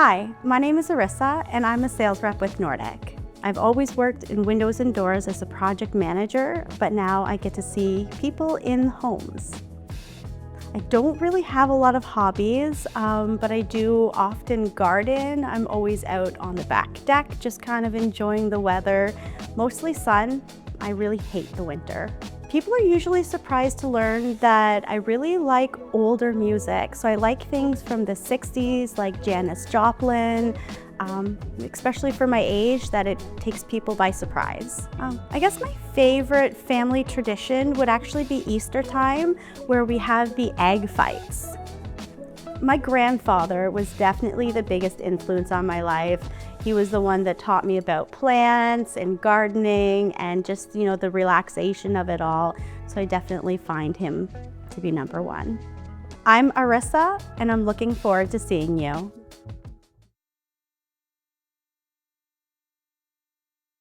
Hi, my name is Arissa and I'm a sales rep with Nordik. I've always worked in windows and doors as a project manager, but now I get to see people in homes. I don't really have a lot of hobbies, but I do often garden. I'm always out on the back deck, just kind of enjoying the weather, mostly sun. I really hate the winter. People are usually surprised to learn that I really like older music. So I like things from the 60s, like Janis Joplin, especially for my age, that it takes people by surprise. I guess my favorite family tradition would actually be Easter time, where we have the egg fights. My grandfather was definitely the biggest influence on my life. He was the one that taught me about plants and gardening and just, the relaxation of it all. So I definitely find him to be number one. I'm Arissa, and I'm looking forward to seeing you.